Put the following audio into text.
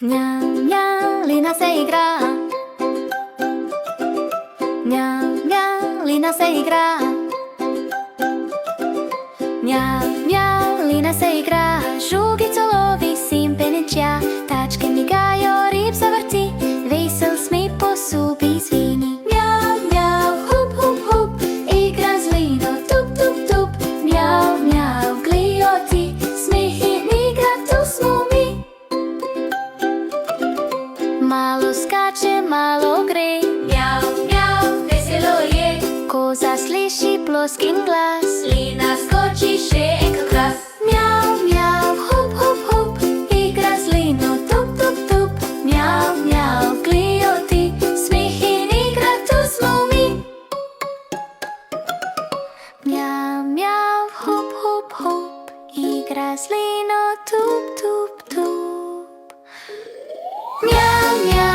Miau, miau, Lina se igra. Miau, miau, Lina se igra. Miau, miau, Lina se igra. Žugico lovi, simpenečja. Tačke migajo, rib zavrti. Vesel smej posubi zvini. Miau, miau, hup, hup, hup. Igra z Lino, tup, tup, tup. Miau, miau, glijoti. Smeh in igra, tu smo mi. Malo skače, malo gre. Miau, miau, veselo je. Koza sliši ploskin glas. Lina skoči še enkrat. Miau, miau, hup, hup, hup. Igra z Lino, tup, tup, tup. Miau, miau, glijoti. Smeh in igra, tu smo mi. Miau, miau, hup, hup, hup. Igra z Lino, tup, tup, tup. Miau, miau.